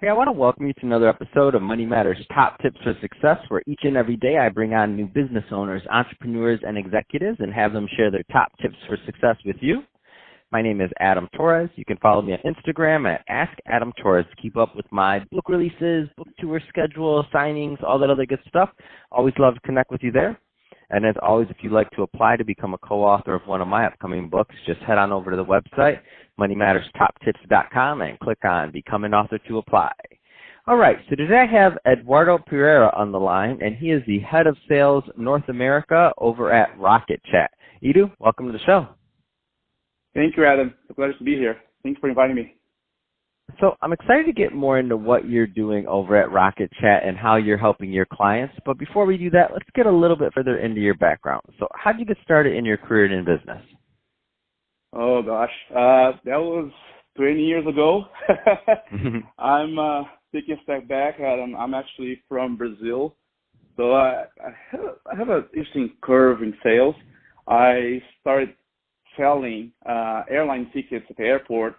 Hey, I want to welcome you to another episode of Money Matters Top Tips for Success, where each and every day I bring on new business owners, entrepreneurs, and executives and have them share their top tips for success with you. My name is Adam Torres. You can follow me on Instagram at AskAdamTorres to keep up with my book releases, book tour schedule, signings, all that other good stuff. Always love to connect with you there. And as always, if you'd like to apply to become a co-author of one of my upcoming books, just head on over to the website, moneymatterstoptips.com, and click on Become an Author to apply. All right, so today I have Edu Pereira on the line, and he is the Head of Sales North America over at RocketChat. Edu, welcome to the show. Thank you, Adam. It's a pleasure to be here. Thanks for inviting me. So I'm excited to get more into what you're doing over at RocketChat and how you're helping your clients. But before we do that, let's get a little bit further into your background. So how did you get started in your career and in business? Oh, gosh. That was 20 years ago. I'm taking a step back. I'm actually from Brazil. So I have an interesting curve in sales. I started selling airline tickets at the airport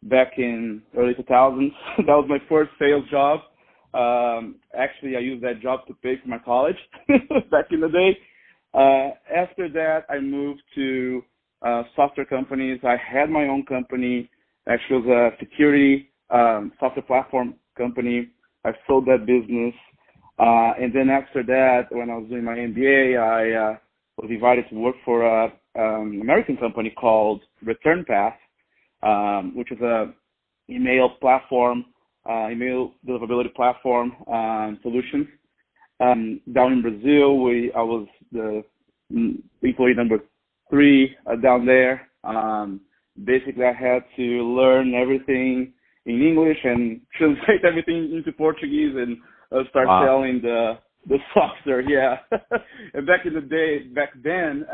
back in early 2000s. That was my first sales job. Actually, I used that job to pay for my college back in the day. After that, I moved to software companies. I had my own company. Actually, it was a security software platform company. I sold that business. And then after that, when I was doing my MBA, I was invited to work for an American company called ReturnPath, which is a email platform, email deliverability platform solutions. Down in Brazil, I was the employee number 3 down there. Basically, I had to learn everything in English and translate everything into Portuguese and start selling the software. Yeah, and back then,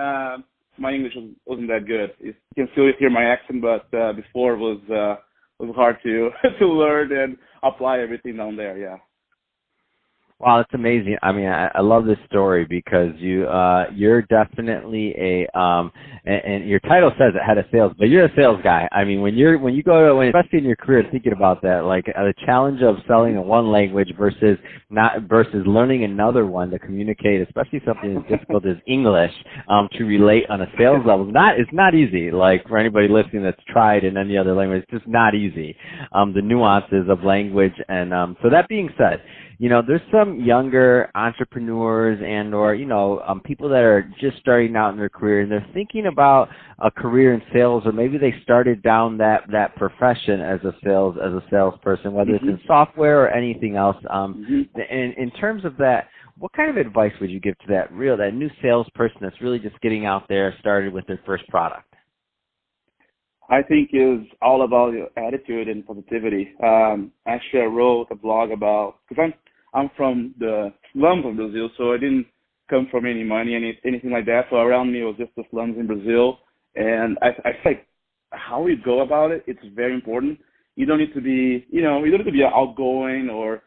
my English wasn't that good. You can still hear my accent, but before it was hard to to learn and apply everything down there. Yeah. Wow, that's amazing. I mean, I love this story because you're definitely and your title says it, head of sales, but you're a sales guy. I mean, especially in your career, thinking about that, like the challenge of selling in one language versus learning another one to communicate, especially something as difficult as English, to relate on a sales level. It's not easy. Like for anybody listening that's tried in any other language, it's just not easy. The nuances of language, and so that being said, there's some younger entrepreneurs or people that are just starting out in their career and they're thinking about a career in sales, or maybe they started down that profession as a salesperson, whether it's in software or anything else. In terms of that, what kind of advice would you give to that new salesperson that's really just getting out there, started with their first product? I think is all about your attitude and positivity. Actually, I wrote a blog about, because I'm from the slums of Brazil, so I didn't come from any money, anything like that. So around me was just the slums in Brazil, and I think how you go about it, it's very important. You don't need to be, you don't need to be outgoing or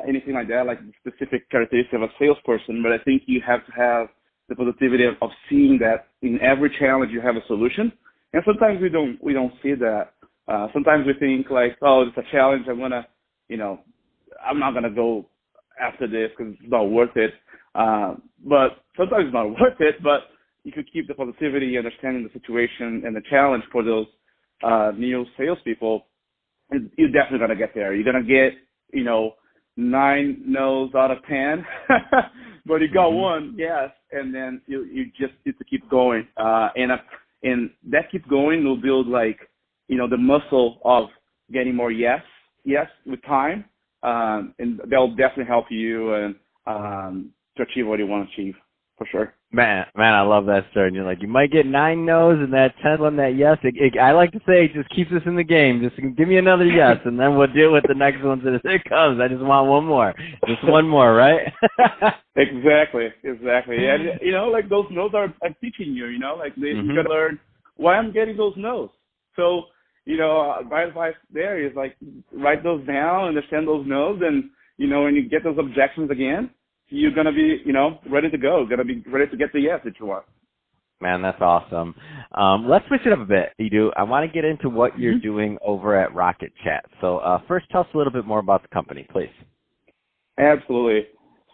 anything like that, like the specific characteristic of a salesperson. But I think you have to have the positivity of seeing that in every challenge you have a solution. And sometimes we don't see that. Sometimes we think like, oh, it's a challenge. I'm not gonna go after this because it's not worth it. But sometimes it's not worth it. But if you keep the positivity, understanding the situation and the challenge for those new salespeople, you're definitely gonna get there. You're gonna get 9 no's out of 10, but you got one yes, and then you just need to keep going. And that keep going will build the muscle of getting more yes with time, and that will definitely help you and to achieve what you want to achieve, for sure. Man, I love that story. And you're like, you might get 9 no's and that 10th one, that yes. I like to say, it just keeps us in the game. Just give me another yes, and then we'll deal with the next ones as it comes. I just want one more. Just one more, right? Exactly. And, those no's are teaching you, you got to learn why I'm getting those no's. So, my advice there is, write those down, understand those no's, and, when you get those objections again, you're going to be, ready to go, going to be ready to get the yes that you want. Man, that's awesome. Let's switch it up a bit, Edu. I want to get into what you're doing over at RocketChat. So first, tell us a little bit more about the company, please. Absolutely.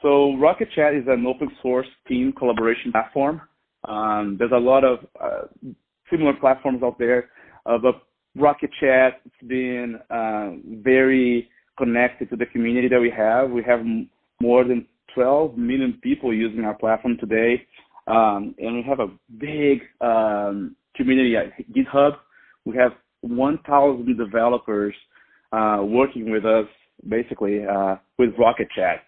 So RocketChat is an open source team collaboration platform. There's a lot of similar platforms out there, but RocketChat has been very connected to the community that we have. We have more than 12 million people using our platform today. And we have a big community at GitHub. We have 1,000 developers working with us, basically, with RocketChat.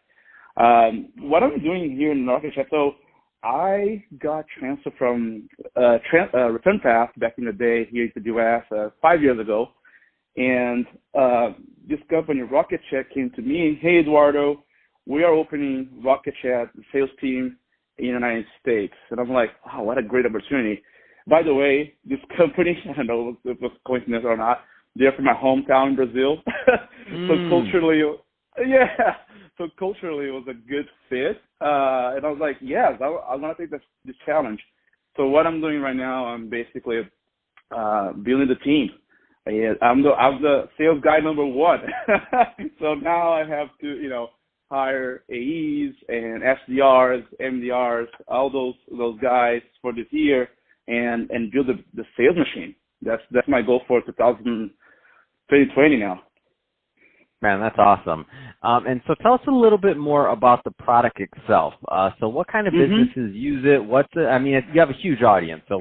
What I'm doing here in RocketChat, so I got transferred from Return Path back in the day here to the U.S. 5 years ago. And this company, RocketChat, came to me, hey, Eduardo, we are opening RocketChat sales team in the United States. And I'm like, oh, what a great opportunity. By the way, this company, I don't know if it was coincidence or not, they're from my hometown in Brazil. So culturally, so culturally it was a good fit. And I was like, yes, I want to take this challenge. So what I'm doing right now, I'm basically building the team. I'm the sales guy number one. So now I have to, hire AEs and SDRs, MDRs, all those guys for this year, and build the sales machine. That's my goal for 2020 now. Man, that's awesome. And so tell us a little bit more about the product itself. So what kind of businesses use it? You have a huge audience. So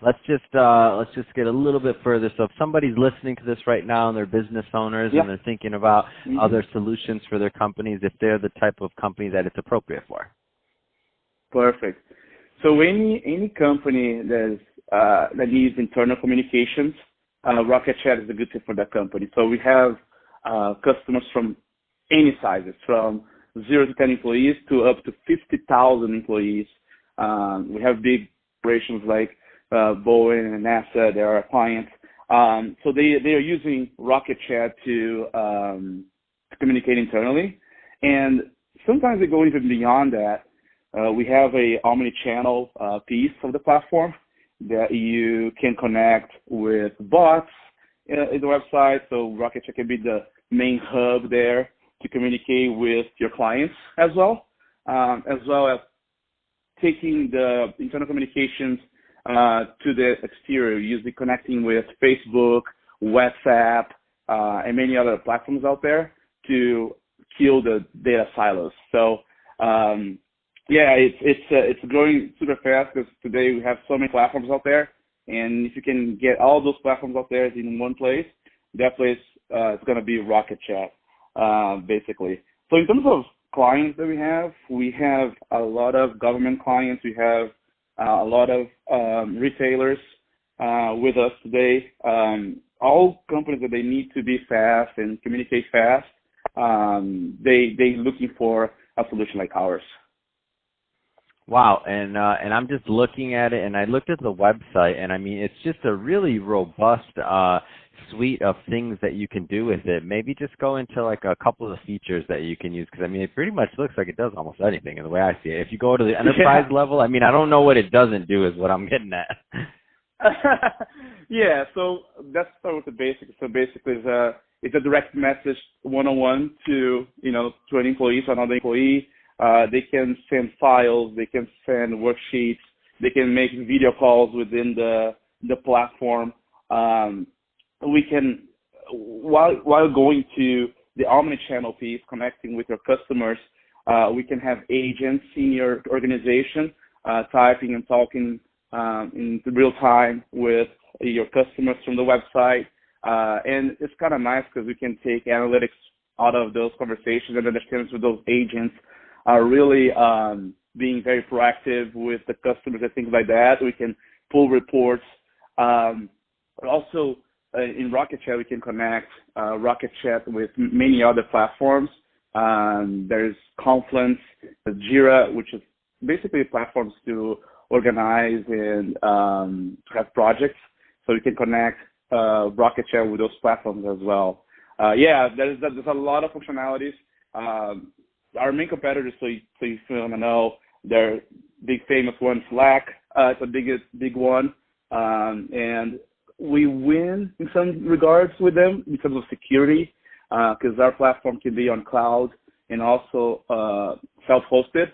let's just get a little bit further. So if somebody's listening to this right now and they're business owners and they're thinking about other solutions for their companies, if they're the type of company that it's appropriate for. Perfect. So any company that needs internal communications, RocketChat is a good fit for that company. So we have customers from any sizes, from 0 to 10 employees to up to 50,000 employees. We have big operations like Boeing and NASA. They are our clients. So they are using RocketChat to communicate internally. And sometimes they go even beyond that. We have a omni-channel piece of the platform that you can connect with bots in the website. So RocketChat can be the main hub there to communicate with your clients as well as taking the internal communications to the exterior, usually connecting with Facebook, WhatsApp, and many other platforms out there to kill the data silos. So it's growing super fast because today we have so many platforms out there, and if you can get all those platforms out there in one place, that place is going to be RocketChat, basically. So in terms of clients that we have a lot of government clients. We have a lot of retailers with us today. All companies that they need to be fast and communicate fast, they looking for a solution like ours. Wow, and I'm just looking at it, and I looked at the website, and I mean, it's just a really robust suite of things that you can do with it. Maybe just go into like a couple of the features that you can use, because I mean, it pretty much looks like it does almost anything in the way I see it. If you go to the enterprise level, I mean, I don't know what it doesn't do is what I'm getting at. Yeah, so let's start with the basics. So basically, it's a direct message one-on-one to an employee, to another employee. They can send files, they can send worksheets, they can make video calls within the platform. We can, while going to the omni-channel piece, connecting with your customers, we can have agents in your organization typing and talking in real time with your customers from the website. And it's kind of nice because we can take analytics out of those conversations and understand if those agents are really being very proactive with the customers and things like that. We can pull reports. Also, in RocketChat, we can connect RocketChat with many other platforms. There's Confluence, Jira, which is basically platforms to organize and have projects. So we can connect RocketChat with those platforms as well. There's a lot of functionalities. Our main competitors, so you want to know, they're big famous ones, Slack, It's a big one, and we win in some regards with them in terms of security, because our platform can be on cloud and also self-hosted,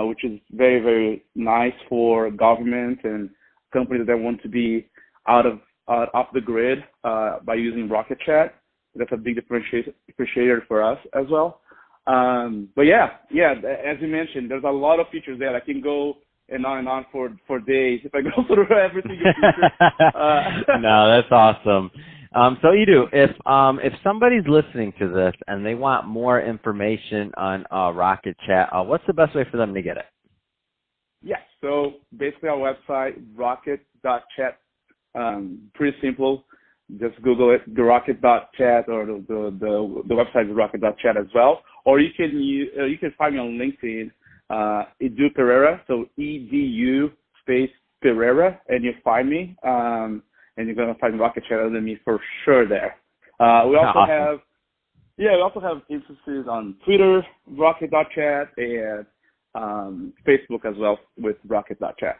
which is very, very nice for government and companies that want to be off the grid by using RocketChat. That's a big differentiator for us as well. But yeah, as you mentioned, there's a lot of features there. I can go and on for days if I go through every single feature. No, that's awesome. So Edu, if somebody's listening to this and they want more information on RocketChat, what's the best way for them to get it? Yeah, so basically our website, Rocket.Chat, pretty simple. Just Google it, the Rocket.Chat, or the website is Rocket.Chat as well. Or you can find me on LinkedIn, Edu Pereira, so EDU space Pereira, and you find me, and you're gonna find RocketChat under me for sure there. We also have instances on Twitter, Rocket.Chat, and Facebook as well with Rocket.Chat.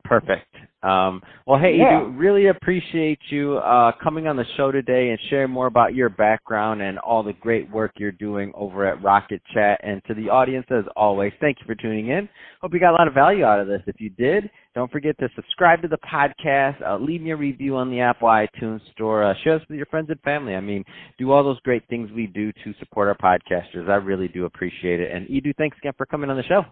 Perfect. Well, hey, Edu, really appreciate you coming on the show today and sharing more about your background and all the great work you're doing over at RocketChat. And to the audience, as always, thank you for tuning in. Hope you got a lot of value out of this. If you did, don't forget to subscribe to the podcast, leave me a review on the Apple iTunes Store, share this with your friends and family. I mean, do all those great things we do to support our podcasters. I really do appreciate it. And Edu, thanks again for coming on the show.